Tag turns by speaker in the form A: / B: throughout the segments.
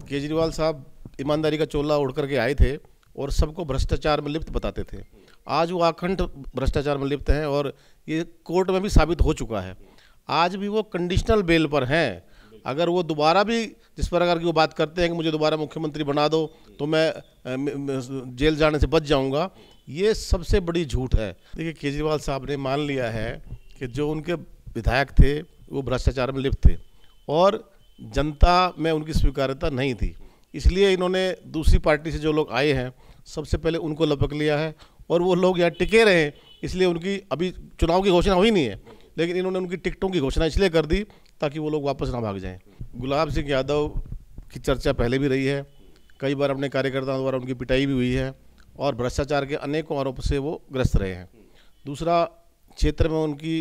A: केजरीवाल साहब ईमानदारी का चोला ओढ़ करके आए थे और सबको भ्रष्टाचार में लिप्त बताते थे। आज वो अखंड भ्रष्टाचार में लिप्त हैं और ये कोर्ट में भी साबित हो चुका है। आज भी वो कंडीशनल बेल पर हैं। अगर वो दोबारा भी जिस प्रकार की वो बात करते हैं कि मुझे दोबारा मुख्यमंत्री बना दो तो मैं जेल जाने से बच जाऊंगा, ये सबसे बड़ी झूठ है। देखिए, केजरीवाल साहब ने मान लिया है कि जो उनके विधायक थे वो भ्रष्टाचार में लिप्त थे और जनता में उनकी स्वीकार्यता नहीं थी, इसलिए इन्होंने दूसरी पार्टी से जो लोग आए हैं सबसे पहले उनको लपक लिया है और वो लोग यहाँ टिके रहे, इसलिए उनकी अभी चुनाव की घोषणा हुई नहीं है, लेकिन इन्होंने उनकी टिकटों की घोषणा इसलिए कर दी ताकि वो लोग वापस ना भाग जाएं। गुलाब सिंह यादव की चर्चा पहले भी रही है, कई बार अपने कार्यकर्ताओं द्वारा उनकी पिटाई भी हुई है और भ्रष्टाचार के अनेकों आरोप से वो ग्रस्त रहे हैं। दूसरा, क्षेत्र में उनकी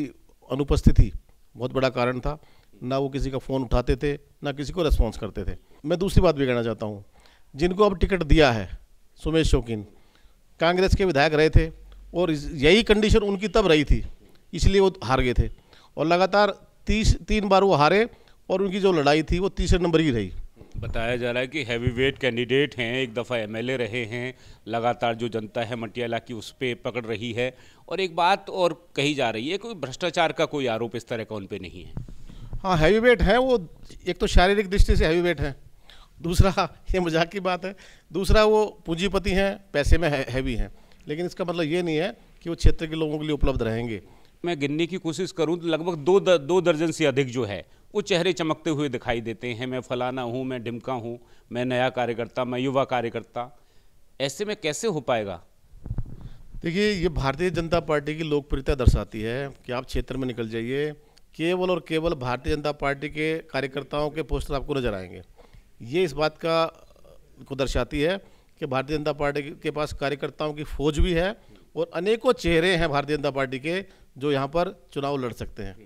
A: अनुपस्थिति बहुत बड़ा कारण था, ना वो किसी का फ़ोन उठाते थे ना किसी को रेस्पॉन्स करते थे। मैं दूसरी बात भी कहना चाहता हूँ, जिनको अब टिकट दिया है, सुमेश शौकीन कांग्रेस के विधायक रहे थे और यही कंडीशन उनकी तब रही थी, इसलिए वो हार गए थे और लगातार 3 बार वो हारे और उनकी जो लड़ाई थी वो तीसरे नंबर की रही।
B: बताया जा रहा है कि हैवीवेट कैंडिडेट हैं, एक दफ़ा एमएलए रहे हैं, लगातार जो जनता है मटियाला की उस पर पकड़ रही है। और एक बात और कही जा रही है, कोई भ्रष्टाचार का कोई आरोप इस तरह का उन पर नहीं है।
A: हाँ, हैवीवेट है वो, एक तो शारीरिक दृष्टि से हैवीवेट है, दूसरा ये मजाक की बात है, दूसरा वो पूंजीपति हैं, पैसे में हैवी हैं, लेकिन इसका मतलब ये नहीं है कि वो क्षेत्र के लोगों के लिए उपलब्ध रहेंगे।
B: मैं गिनने की कोशिश करूं तो लगभग दो दर्जन से अधिक जो है वो चेहरे चमकते हुए दिखाई देते हैं। मैं फलाना हूं, मैं ढिमका हूं, मैं नया कार्यकर्ता, मैं युवा कार्यकर्ता। ऐसे में कैसे हो पाएगा?
A: देखिए, ये भारतीय जनता पार्टी की लोकप्रियता दर्शाती है कि आप क्षेत्र में निकल जाइए, केवल और केवल भारतीय जनता पार्टी के कार्यकर्ताओं के पोस्टर आपको नजर आएंगे। ये इस बात को दर्शाती है कि भारतीय जनता पार्टी के पास कार्यकर्ताओं की फौज भी है और अनेकों चेहरे हैं भारतीय जनता पार्टी के जो यहाँ पर चुनाव लड़ सकते हैं।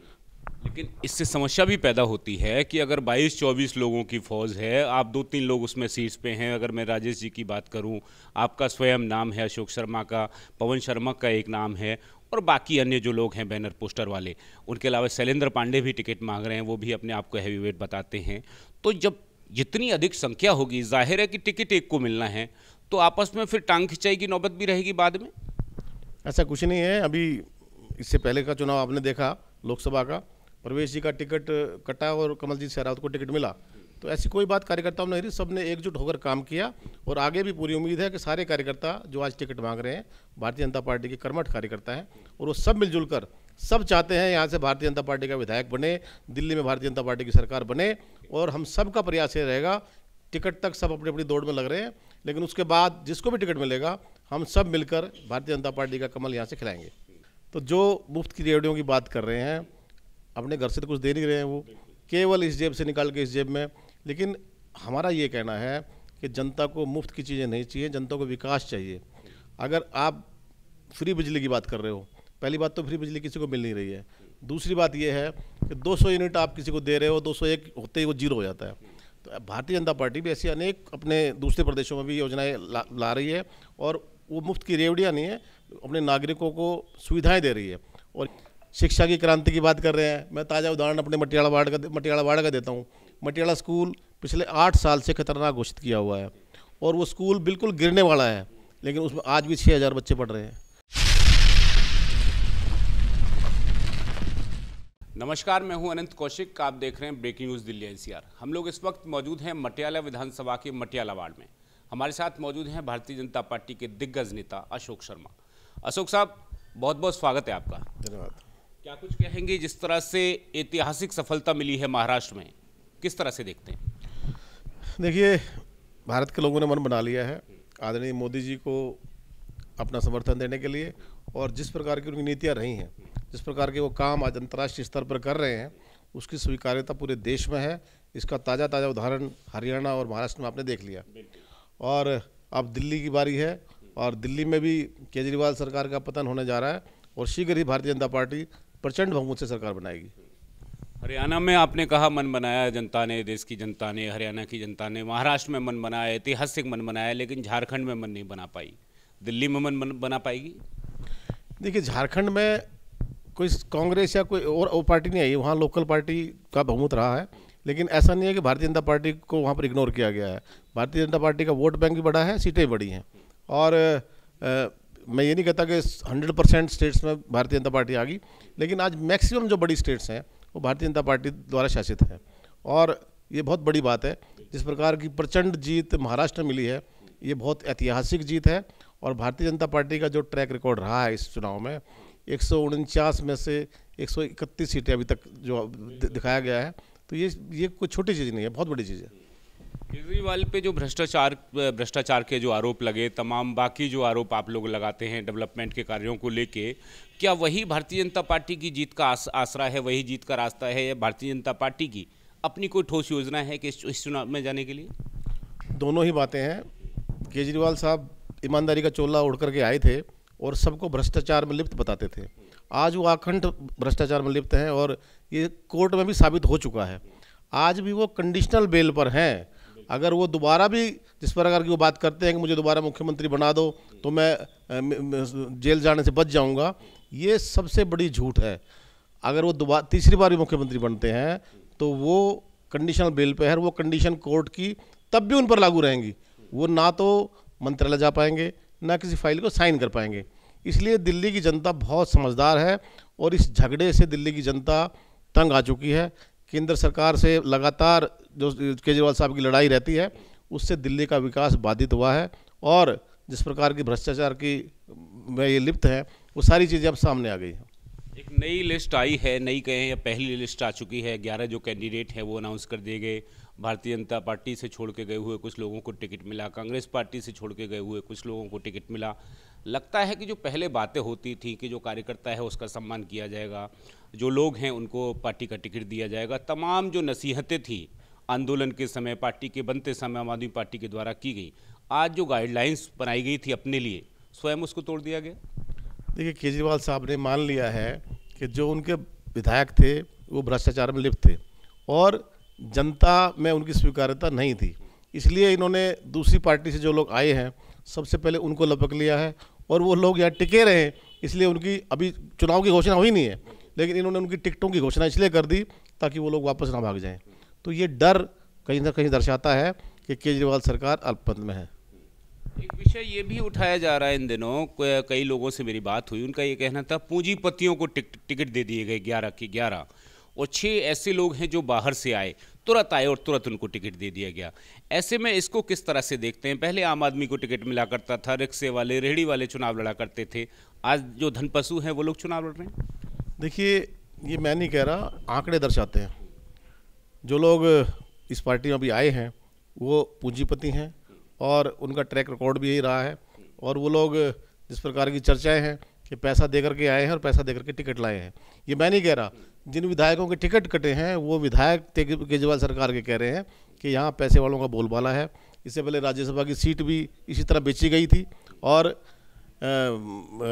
B: लेकिन इससे समस्या भी पैदा होती है कि अगर 22-24 लोगों की फौज है, आप 2-3 लोग उसमें सीट्स पे हैं। अगर मैं राजेश जी की बात करूं, आपका स्वयं नाम है, अशोक शर्मा का, पवन शर्मा का एक नाम है और बाकी अन्य जो लोग हैं बैनर पोस्टर वाले, उनके अलावा शैलेंद्र पांडे भी टिकट मांग रहे हैं, वो भी अपने आप को हैवीवेट बताते हैं। तो जब जितनी अधिक संख्या होगी, जाहिर है कि टिकट एक को मिलना है, तो आपस में फिर टांग खिंचाई की नौबत भी रहेगी बाद में।
A: ऐसा कुछ नहीं है। अभी इससे पहले का चुनाव आपने देखा, लोकसभा का, प्रवेश जी का टिकट कटा और कमलजीत शेरावत को टिकट मिला, तो ऐसी कोई बात कार्यकर्ताओं ने नहीं, सबने एकजुट होकर काम किया और आगे भी पूरी उम्मीद है कि सारे कार्यकर्ता जो आज टिकट मांग रहे हैं भारतीय जनता पार्टी के कर्मठ कार्यकर्ता हैं और वो सब मिलजुल कर सब चाहते हैं यहाँ से भारतीय जनता पार्टी का विधायक बने, दिल्ली में भारतीय जनता पार्टी की सरकार बने और हम सब का प्रयास ये रहेगा। टिकट तक सब अपनी अपनी दौड़ में लग रहे हैं, लेकिन उसके बाद जिसको भी टिकट मिलेगा हम सब मिलकर भारतीय जनता पार्टी का कमल यहाँ से खिलाएंगे। तो जो मुफ्त की रेवड़ियों की बात कर रहे हैं, अपने घर से तो कुछ दे नहीं रहे हैं, वो केवल इस जेब से निकाल के इस जेब में। लेकिन हमारा ये कहना है कि जनता को मुफ्त की चीज़ें नहीं चाहिए, जनता को विकास चाहिए। अगर आप फ्री बिजली की बात कर रहे हो, पहली बात तो फ्री बिजली किसी को मिल नहीं रही है, दूसरी बात ये है कि 200 यूनिट आप किसी को दे रहे हो, 201 होते ही वो जीरो हो जाता है। तो भारतीय जनता पार्टी भी ऐसी अनेक अपने दूसरे प्रदेशों में भी योजनाएं ला रही है और वो मुफ्त की रेवड़ियाँ नहीं है, अपने नागरिकों को सुविधाएं दे रही है। और शिक्षा की क्रांति की बात कर रहे हैं, मैं ताज़ा उदाहरण अपने मटियाला वार्ड का देता हूँ। मटियाला स्कूल पिछले 8 साल से खतरनाक घोषित किया हुआ है और वो स्कूल बिल्कुल गिरने वाला है, लेकिन उसमें आज भी 6000 बच्चे पढ़ रहे हैं।
B: नमस्कार, मैं हूं अनंत कौशिक, आप देख रहे हैं ब्रेकिंग न्यूज़ दिल्ली एनसीआर। हम लोग इस वक्त मौजूद हैं मटियाला विधानसभा के मटियाला वार्ड में। हमारे साथ मौजूद हैं भारतीय जनता पार्टी के दिग्गज नेता अशोक शर्मा। अशोक साहब, बहुत बहुत स्वागत है आपका।
A: धन्यवाद।
B: क्या कुछ कहेंगे, जिस तरह से ऐतिहासिक सफलता मिली है महाराष्ट्र में, किस तरह से देखते हैं?
A: देखिए, भारत के लोगों ने मन बना लिया है आदरणीय मोदी जी को अपना समर्थन देने के लिए और जिस प्रकार की उनकी नीतियाँ रही हैं, जिस प्रकार के वो काम आज अंतर्राष्ट्रीय स्तर पर कर रहे हैं, उसकी स्वीकार्यता पूरे देश में है। इसका ताज़ा उदाहरण हरियाणा और महाराष्ट्र में आपने देख लिया और अब दिल्ली की बारी है और दिल्ली में भी केजरीवाल सरकार का पतन होने जा रहा है और शीघ्र ही भारतीय जनता पार्टी प्रचंड बहुमत से सरकार बनाएगी।
B: हरियाणा में आपने कहा मन बनाया जनता ने, देश की जनता ने, हरियाणा की जनता ने, महाराष्ट्र में मन बनाया, ऐतिहासिक मन बनाया, लेकिन झारखंड में मन नहीं बना पाई। दिल्ली में मन बना पाएगी?
A: देखिए, झारखंड में कोई कांग्रेस या कोई और पार्टी नहीं आई, वहाँ लोकल पार्टी का बहुमत रहा है, लेकिन ऐसा नहीं है कि भारतीय जनता पार्टी को वहाँ पर इग्नोर किया गया है। भारतीय जनता पार्टी का वोट बैंक भी बढ़ा है, सीटें बढ़ी हैं। और मैं ये नहीं कहता कि 100% स्टेट्स में भारतीय जनता पार्टी आ गई, लेकिन आज मैक्सिमम जो बड़ी स्टेट्स हैं वो भारतीय जनता पार्टी द्वारा शासित है। और ये बहुत बड़ी बात है। जिस प्रकार की प्रचंड जीत महाराष्ट्र में मिली है, ये बहुत ऐतिहासिक जीत है। और भारतीय जनता पार्टी का जो ट्रैक रिकॉर्ड रहा है इस चुनाव में, 149 में से 131 सीटें अभी तक जो दिखाया गया है, तो ये कोई छोटी चीज़ नहीं है, बहुत बड़ी चीज़ है।
B: केजरीवाल पे जो भ्रष्टाचार के जो आरोप लगे, तमाम बाकी जो आरोप आप लोग लगाते हैं डेवलपमेंट के कार्यों को लेके, क्या वही भारतीय जनता पार्टी की जीत का आसरा है, वही जीत का रास्ता है, या भारतीय जनता पार्टी की अपनी कोई ठोस योजना है कि इस चुनाव में जाने के लिए?
A: दोनों ही बातें हैं। केजरीवाल साहब ईमानदारी का चोला ओढ़ करके आए थे और सबको भ्रष्टाचार में लिप्त बताते थे। आज वो अखंड भ्रष्टाचार में लिप्त हैं और ये कोर्ट में भी साबित हो चुका है। आज भी वो कंडीशनल बेल पर हैं। अगर वो दोबारा भी जिस प्रकार की वो बात करते हैं कि मुझे दोबारा मुख्यमंत्री बना दो तो मैं जेल जाने से बच जाऊंगा, ये सबसे बड़ी झूठ है। अगर वो दोबारा तीसरी बार भी मुख्यमंत्री बनते हैं तो वो कंडीशनल बेल पे है, वो कंडीशन कोर्ट की तब भी उन पर लागू रहेंगी। वो ना तो मंत्रालय जा पाएंगे, ना किसी फाइल को साइन कर पाएंगे। इसलिए दिल्ली की जनता बहुत समझदार है और इस झगड़े से दिल्ली की जनता तंग आ चुकी है। केंद्र सरकार से लगातार जो केजरीवाल साहब की लड़ाई रहती है, उससे दिल्ली का विकास बाधित हुआ है। और जिस प्रकार की भ्रष्टाचार की में ये लिप्त है, वो सारी चीज़ें अब सामने आ गई हैं।
B: एक नई लिस्ट आई है, नई कहें या पहली लिस्ट आ चुकी है। 11 जो कैंडिडेट हैं वो अनाउंस कर दिए गए। भारतीय जनता पार्टी से छोड़ के गए हुए कुछ लोगों को टिकट मिला, कांग्रेस पार्टी से छोड़ के गए हुए कुछ लोगों को टिकट मिला। लगता है कि जो पहले बातें होती थी कि जो कार्यकर्ता है उसका सम्मान किया जाएगा, जो लोग हैं उनको पार्टी का टिकट दिया जाएगा, तमाम जो नसीहतें थी आंदोलन के समय, पार्टी के बनते समय आम आदमी पार्टी के द्वारा की गई, आज जो गाइडलाइंस बनाई गई थी अपने लिए, स्वयं उसको तोड़ दिया गया।
A: देखिए, केजरीवाल साहब ने मान लिया है कि जो उनके विधायक थे वो भ्रष्टाचार में लिप्त थे और जनता में उनकी स्वीकार्यता नहीं थी। इसलिए इन्होंने दूसरी पार्टी से जो लोग आए हैं सबसे पहले उनको लपक लिया है और वो लोग यहाँ टिके रहे। इसलिए उनकी अभी चुनाव की घोषणा हुई नहीं है, लेकिन इन्होंने उनकी टिकटों की घोषणा इसलिए कर दी ताकि वो लोग वापस ना भाग जाएं। तो ये डर कहीं ना कहीं दर्शाता है कि केजरीवाल सरकार अल्पमत में है।
B: एक विषय ये भी उठाया जा रहा है इन दिनों, कई लोगों से मेरी बात हुई, उनका ये कहना था पूंजीपतियों को टिकट दे दिए गए 11 की 11 और 6 ऐसे लोग हैं जो बाहर से आए, तुरंत आए और तुरंत उनको टिकट दे दिया गया। ऐसे में इसको किस तरह से देखते हैं? पहले आम आदमी को टिकट मिला करता था, रिक्शे वाले, रेहड़ी वाले चुनाव लड़ा करते थे, आज जो धनपशु हैं वो लोग चुनाव लड़ रहे हैं।
A: देखिए, ये मैं नहीं कह रहा, आंकड़े दर्शाते हैं। जो लोग इस पार्टी में अभी आए हैं वो पूंजीपति हैं और उनका ट्रैक रिकॉर्ड भी यही रहा है। और वो लोग जिस प्रकार की चर्चाएं हैं कि पैसा दे करके आए हैं और पैसा दे करके टिकट लाए हैं, ये मैं नहीं कह रहा। जिन विधायकों के टिकट कटे हैं वो विधायक केजरीवाल सरकार के कह रहे हैं कि यहाँ पैसे वालों का बोलबाला है। इससे पहले राज्यसभा की सीट भी इसी तरह बेची गई थी और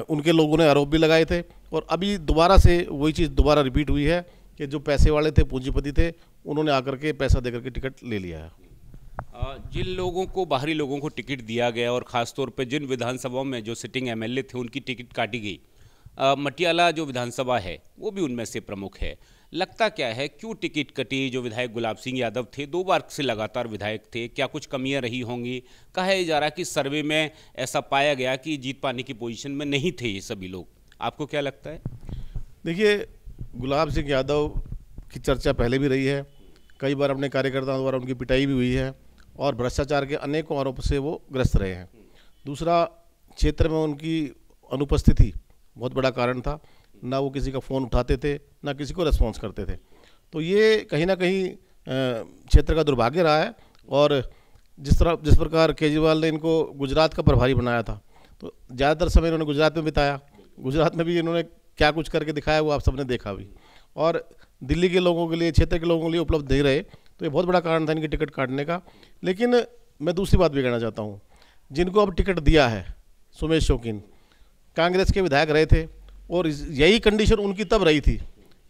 A: उनके लोगों ने आरोप भी लगाए थे। और अभी दोबारा से वही चीज़ दोबारा रिपीट हुई है कि जो पैसे वाले थे, पूंजीपति थे, उन्होंने आकर के पैसा दे करके टिकट ले लिया है।
B: जिन लोगों को, बाहरी लोगों को टिकट दिया गया और ख़ासतौर पे जिन विधानसभाओं में जो सिटिंग एमएलए थे उनकी टिकट काटी गई, मटियाला जो विधानसभा है वो भी उनमें से प्रमुख है। लगता क्या है, क्यों टिकट कटी? जो विधायक गुलाब सिंह यादव थे, 2 बार से लगातार विधायक थे, क्या कुछ कमियां रही होंगी? कहा जा रहा कि सर्वे में ऐसा पाया गया कि जीत पाने की पोजीशन में नहीं थे ये सभी लोग। आपको क्या लगता है?
A: देखिए, गुलाब सिंह यादव की चर्चा पहले भी रही है, कई बार अपने कार्यकर्ताओं द्वारा उनकी पिटाई भी हुई है और भ्रष्टाचार के अनेकों आरोप से वो ग्रस्त रहे हैं। दूसरा, क्षेत्र में उनकी अनुपस्थिति बहुत बड़ा कारण था। ना वो किसी का फ़ोन उठाते थे, ना किसी को रेस्पॉन्स करते थे। तो ये कहीं ना कहीं क्षेत्र का दुर्भाग्य रहा है। और जिस प्रकार केजरीवाल ने इनको गुजरात का प्रभारी बनाया था, तो ज़्यादातर समय इन्होंने गुजरात में बिताया। गुजरात में भी इन्होंने क्या कुछ करके दिखाया वो आप सबने देखा भी। और दिल्ली के लोगों के लिए, क्षेत्र के लोगों के लिए उपलब्ध नहीं रहे, तो ये बहुत बड़ा कारण था इनकी टिकट काटने का। लेकिन मैं दूसरी बात भी कहना चाहता हूँ, जिनको अब टिकट दिया है, सुमेश शौकीन कांग्रेस के विधायक रहे थे और यही कंडीशन उनकी तब रही थी,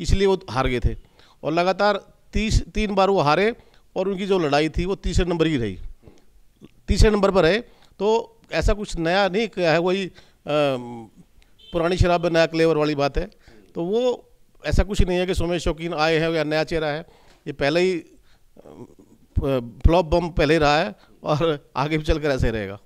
A: इसलिए वो हार गए थे। और लगातार 3 बार वो हारे और उनकी जो लड़ाई थी वो तीसरे नंबर की रही, तीसरे नंबर पर रहे। तो ऐसा कुछ नया नहीं है, वही पुरानी शराब में नया फ्लेवर वाली बात है। तो वो ऐसा कुछ नहीं है कि सुमेश शौकीन आए हैं या नया चेहरा है, ये पहले ही फ्लॉप बम पहले ही रहा है और आगे भी चलकर ऐसे ही रहेगा।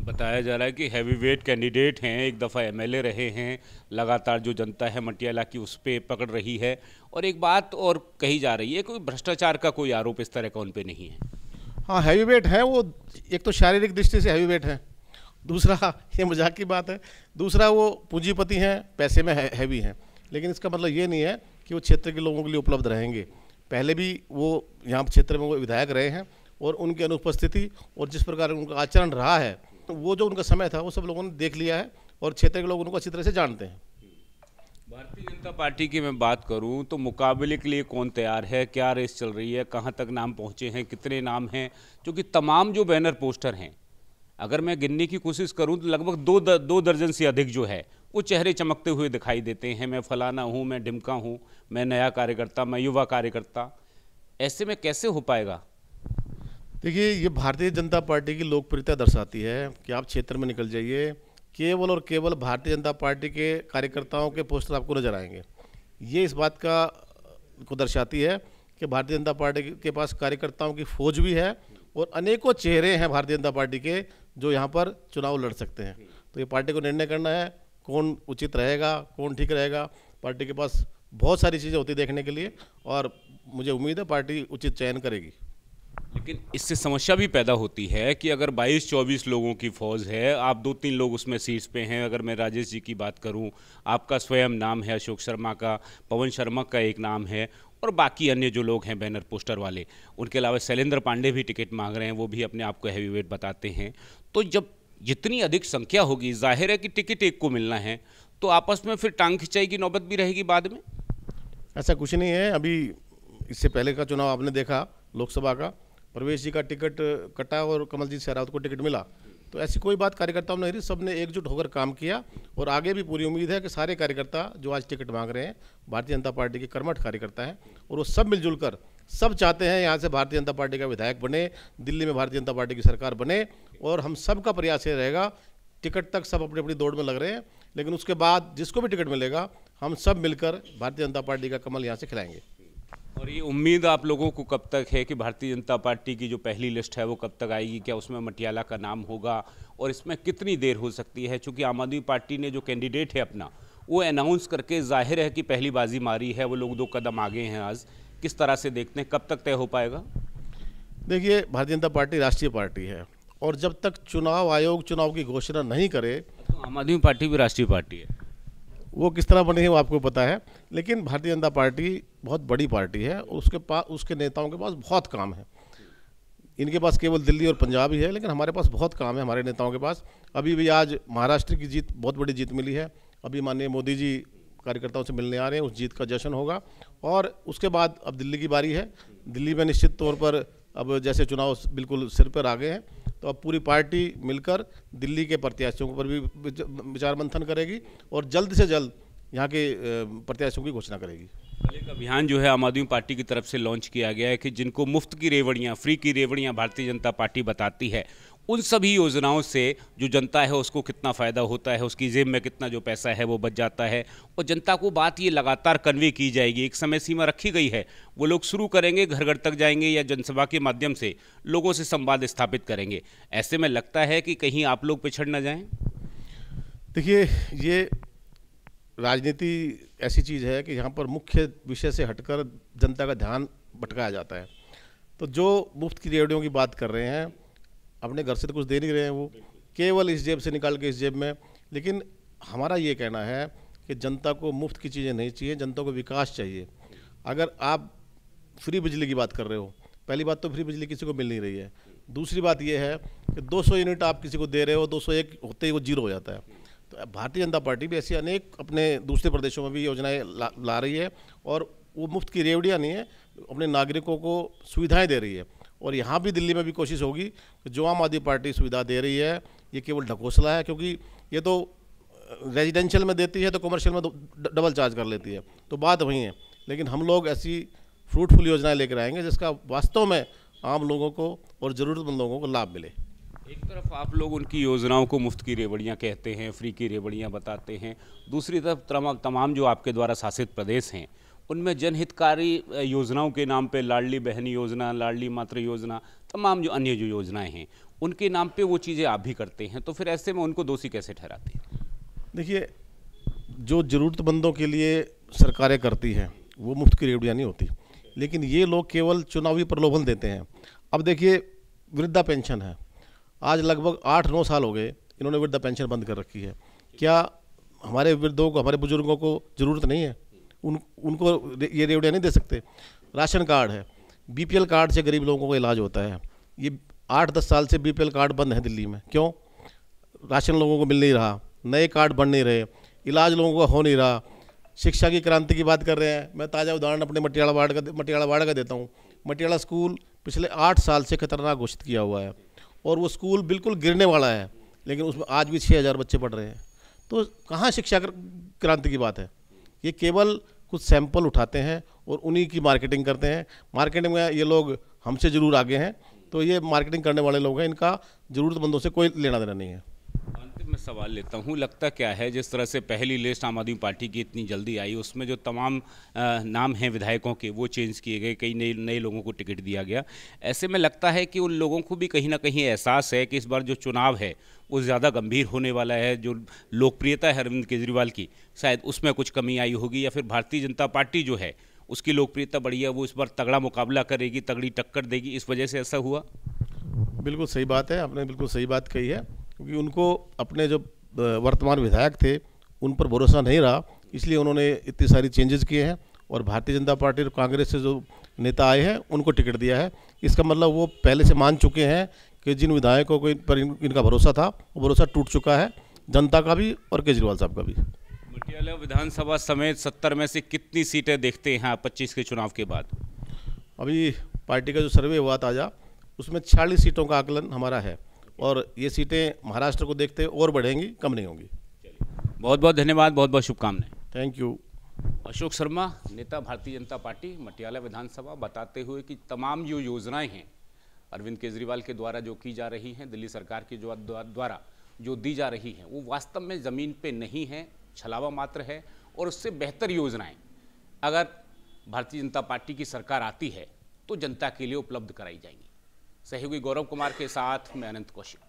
B: बताया जा रहा है कि हैवीवेट कैंडिडेट हैं, एक दफ़ा एमएलए रहे हैं, लगातार जो जनता है मटियाला की उस पर पकड़ रही है। और एक बात और कही जा रही है, कोई भ्रष्टाचार का कोई आरोप इस तरह का उन पे नहीं है।
A: हाँ, हैवी वेट है वो। एक तो शारीरिक दृष्टि से हैवी वेट है, दूसरा ये मजाक की बात है, दूसरा वो पूंजीपति हैं, पैसे में हैवी हैं। लेकिन इसका मतलब ये नहीं है कि वो क्षेत्र के लोगों के लिए उपलब्ध रहेंगे। पहले भी वो यहाँ क्षेत्र में वो विधायक रहे हैं और उनकी अनुपस्थिति और जिस प्रकार उनका आचरण रहा है, तो वो जो उनका समय था वो सब लोगों ने देख लिया है और क्षेत्र के लोग उनको अच्छी तरह से जानते हैं।
B: भारतीय जनता पार्टी की मैं बात करूं तो मुकाबले के लिए कौन तैयार है, क्या रेस चल रही है, कहां तक नाम पहुंचे हैं, कितने नाम हैं? क्योंकि तमाम जो बैनर पोस्टर हैं, अगर मैं गिनने की कोशिश करूं तो लगभग दो दर्जन से अधिक जो है वो चेहरे चमकते हुए दिखाई देते हैं। मैं फलाना हूं, मैं ढिमका हूं, मैं नया कार्यकर्ता, मैं युवा कार्यकर्ता। ऐसे में कैसे हो पाएगा?
A: देखिए, ये भारतीय जनता पार्टी की लोकप्रियता दर्शाती है कि आप क्षेत्र में निकल जाइए, केवल और केवल भारतीय जनता पार्टी के कार्यकर्ताओं के पोस्टर आपको नजर आएंगे। ये इस बात को दर्शाती है कि भारतीय जनता पार्टी के पास कार्यकर्ताओं की फौज भी है और अनेकों चेहरे हैं भारतीय जनता पार्टी के जो यहाँ पर चुनाव लड़ सकते हैं। तो ये पार्टी को निर्णय करना है कौन उचित रहेगा, कौन ठीक रहेगा। पार्टी के पास बहुत सारी चीज़ें होती देखने के लिए और मुझे उम्मीद है पार्टी उचित चयन करेगी।
B: लेकिन इससे समस्या भी पैदा होती है कि अगर 22-24 लोगों की फौज है, आप 2-3 लोग उसमें सीट्स पे हैं। अगर मैं राजेश जी की बात करूं, आपका स्वयं नाम है, अशोक शर्मा का, पवन शर्मा का एक नाम है और बाकी अन्य जो लोग हैं बैनर पोस्टर वाले, उनके अलावा शैलेंद्र पांडे भी टिकट मांग रहे हैं, वो भी अपने आप को हैवीवेट बताते हैं। तो जब जितनी अधिक संख्या होगी, जाहिर है कि टिकट एक को मिलना है, तो आपस में फिर टांग खिंचाई की नौबत भी रहेगी बाद में।
A: ऐसा कुछ नहीं है। अभी इससे पहले का चुनाव आपने देखा लोकसभा का, प्रवेश जी का टिकट कटा और कमलजीत शेरावत को टिकट मिला। तो ऐसी कोई बात कार्यकर्ताओं ने नहीं रही, सबने एकजुट होकर काम किया और आगे भी पूरी उम्मीद है कि सारे कार्यकर्ता जो आज टिकट मांग रहे हैं भारतीय जनता पार्टी के कर्मठ कार्यकर्ता हैं और वो सब मिलजुल कर सब चाहते हैं यहाँ से भारतीय जनता पार्टी का विधायक बने, दिल्ली में भारतीय जनता पार्टी की सरकार बने। और हम सब का प्रयास ये रहेगा, टिकट तक सब अपनी अपनी दौड़ में लग रहे हैं, लेकिन उसके बाद जिसको भी टिकट मिलेगा हम सब मिलकर भारतीय जनता पार्टी का कमल यहाँ से खिलाएंगे।
B: और ये उम्मीद आप लोगों को कब तक है कि भारतीय जनता पार्टी की जो पहली लिस्ट है वो कब तक आएगी? क्या उसमें मटियाला का नाम होगा और इसमें कितनी देर हो सकती है? चूंकि आम आदमी पार्टी ने जो कैंडिडेट है अपना वो अनाउंस करके जाहिर है कि पहली बाजी मारी है, वो लोग 2 कदम आगे हैं। आज किस तरह से देखते हैं, कब तक तय हो पाएगा?
A: देखिए, भारतीय जनता पार्टी राष्ट्रीय पार्टी है और जब तक चुनाव आयोग चुनाव की घोषणा नहीं करे,
B: तो आम आदमी पार्टी भी राष्ट्रीय पार्टी है,
A: वो किस तरह बनी है वो आपको पता है। लेकिन भारतीय जनता पार्टी बहुत बड़ी पार्टी है और उसके नेताओं के पास बहुत काम है। इनके पास केवल दिल्ली और पंजाब ही है, लेकिन हमारे पास बहुत काम है हमारे नेताओं के पास। अभी भी आज महाराष्ट्र की जीत, बहुत बड़ी जीत मिली है। अभी माननीय मोदी जी कार्यकर्ताओं से मिलने आ रहे हैं, उस जीत का जश्न होगा। और उसके बाद अब दिल्ली की बारी है। दिल्ली में निश्चित तौर पर अब जैसे चुनाव बिल्कुल सिर पर आ गए हैं, तो अब पूरी पार्टी मिलकर दिल्ली के प्रत्याशियों पर भी विचार मंथन करेगी और जल्द से जल्द यहाँ के प्रत्याशियों की घोषणा करेगी।
B: कल एक अभियान जो है आम आदमी पार्टी की तरफ से लॉन्च किया गया है कि जिनको मुफ्त की रेवड़ियाँ, फ्री की रेवड़ियाँ भारतीय जनता पार्टी बताती है, उन सभी योजनाओं से जो जनता है उसको कितना फ़ायदा होता है, उसकी जेब में कितना जो पैसा है वो बच जाता है। और जनता को बात ये लगातार कन्वे की जाएगी, एक समय सीमा रखी गई है, वो लोग शुरू करेंगे, घर घर तक जाएंगे या जनसभा के माध्यम से लोगों से संवाद स्थापित करेंगे। ऐसे में लगता है कि कहीं आप लोग पिछड़ न जाएं।
A: देखिए, ये राजनीति ऐसी चीज़ है कि यहाँ पर मुख्य विषय से हटकर जनता का ध्यान भटकाया जाता है। तो जो मुफ्त की रेवड़ियों की बात कर रहे हैं, अपने घर से तो कुछ दे नहीं रहे हैं, वो केवल इस जेब से निकाल के इस जेब में। लेकिन हमारा ये कहना है कि जनता को मुफ्त की चीज़ें नहीं चाहिए, जनता को विकास चाहिए। अगर आप फ्री बिजली की बात कर रहे हो, पहली बात तो फ्री बिजली किसी को मिल नहीं रही है। दूसरी बात ये है कि 200 यूनिट आप किसी को दे रहे हो, 201 होते ही वो जीरो हो जाता है। तो भारतीय जनता पार्टी भी ऐसी अनेक अपने दूसरे प्रदेशों में भी योजनाएं ला रही है और वो मुफ्त की रेवड़ियाँ नहीं है, अपने नागरिकों को सुविधाएं दे रही है। और यहाँ भी दिल्ली में भी कोशिश होगी कि जो आम आदमी पार्टी सुविधा दे रही है ये केवल ढकोसला है, क्योंकि ये तो रेजिडेंशियल में देती है तो कमर्शियल में डबल चार्ज कर लेती है, तो बात वही है। लेकिन हम लोग ऐसी फ्रूटफुल योजनाएं लेकर आएंगे जिसका वास्तव में आम लोगों को और ज़रूरतमंद लोगों को लाभ मिले।
B: एक तरफ आप लोग उनकी योजनाओं को मुफ्त की रेवड़ियाँ कहते हैं, फ्री की रेवड़ियाँ बताते हैं, दूसरी तरफ तमाम जो आपके द्वारा शासित प्रदेश हैं उनमें जनहितकारी योजनाओं के नाम पे लाडली बहन योजना, लाडली मातृ योजना, तमाम जो अन्य जो योजनाएं हैं उनके नाम पे वो चीज़ें आप भी करते हैं, तो फिर ऐसे में उनको दोषी कैसे ठहराते हैं?
A: देखिए, जो ज़रूरतमंदों के लिए सरकारें करती हैं वो मुफ्त की रेवड़ियाँ नहीं होती, लेकिन ये लोग केवल चुनावी प्रलोभन देते हैं। अब देखिए, वृद्धा पेंशन है, आज लगभग 8-9 साल हो गए इन्होंने वृद्धा पेंशन बंद कर रखी है। क्या हमारे वृद्धों को, हमारे बुजुर्गों को ज़रूरत नहीं है? उनको ये रेवड़ियाँ नहीं दे सकते? राशन कार्ड है, बीपीएल कार्ड से गरीब लोगों को इलाज होता है। ये 8-10 साल से बीपीएल कार्ड बंद है दिल्ली में। क्यों? राशन लोगों को मिल नहीं रहा, नए कार्ड बन नहीं रहे, इलाज लोगों का हो नहीं रहा। शिक्षा की क्रांति की बात कर रहे हैं। मैं ताज़ा उदाहरण अपने मटियाला वार्ड का देता हूँ। मटियाला स्कूल पिछले 8 साल से खतरनाक घोषित किया हुआ है और वो स्कूल बिल्कुल गिरने वाला है, लेकिन उसमें आज भी 6000 बच्चे पढ़ रहे हैं। तो कहाँ शिक्षा क्रांति की बात है? ये केवल कुछ सैंपल उठाते हैं और उन्हीं की मार्केटिंग करते हैं। मार्केटिंग में ये लोग हमसे ज़रूर आगे हैं, तो ये मार्केटिंग करने वाले लोग हैं, इनका ज़रूरतमंदों से कोई लेना देना नहीं है।
B: अंतिम में सवाल लेता हूँ, लगता क्या है जिस तरह से पहली लिस्ट आम आदमी पार्टी की इतनी जल्दी आई, उसमें जो तमाम नाम हैं विधायकों के वो चेंज किए गए, कई नए लोगों को टिकट दिया गया, ऐसे में लगता है कि उन लोगों को भी कहीं ना कहीं एहसास है कि इस बार जो चुनाव है वो ज़्यादा गंभीर होने वाला है, जो लोकप्रियता है अरविंद केजरीवाल की शायद उसमें कुछ कमी आई होगी, या फिर भारतीय जनता पार्टी जो है उसकी लोकप्रियता बढ़ी है, वो इस बार तगड़ा मुकाबला करेगी, तगड़ी टक्कर देगी, इस वजह से ऐसा हुआ?
A: बिल्कुल सही बात है, आपने बिल्कुल सही बात कही है, क्योंकि उनको अपने जो वर्तमान विधायक थे उन पर भरोसा नहीं रहा, इसलिए उन्होंने इतनी सारी चेंजेस किए हैं और भारतीय जनता पार्टी और कांग्रेस से जो नेता आए हैं उनको टिकट दिया है। इसका मतलब वो पहले से मान चुके हैं कि जिन विधायकों को पर इनका भरोसा था वो भरोसा टूट चुका है, जनता का भी और केजरीवाल साहब का भी।
B: मटियाला विधानसभा समेत 70 में से कितनी सीटें देखते हैं 25 के चुनाव के बाद?
A: अभी पार्टी का जो सर्वे हुआ ताज़ा, उसमें 46 सीटों का आकलन हमारा है और ये सीटें महाराष्ट्र को देखते और बढ़ेंगी, कम नहीं होंगी।
B: बहुत बहुत धन्यवाद, बहुत बहुत शुभकामनाएं।
A: Thank you.
B: अशोक शर्मा, नेता भारतीय जनता पार्टी मटियाला विधानसभा, बताते हुए कि तमाम जो योजनाएं हैं अरविंद केजरीवाल के द्वारा जो की जा रही हैं, दिल्ली सरकार के द्वारा जो दी जा रही हैं, वो वास्तव में ज़मीन पे नहीं है, छलावा मात्र है, और उससे बेहतर योजनाएं अगर भारतीय जनता पार्टी की सरकार आती है तो जनता के लिए उपलब्ध कराई जाएंगी। सहयोगी गौरव कुमार के साथ मैं अनंत कौशिक।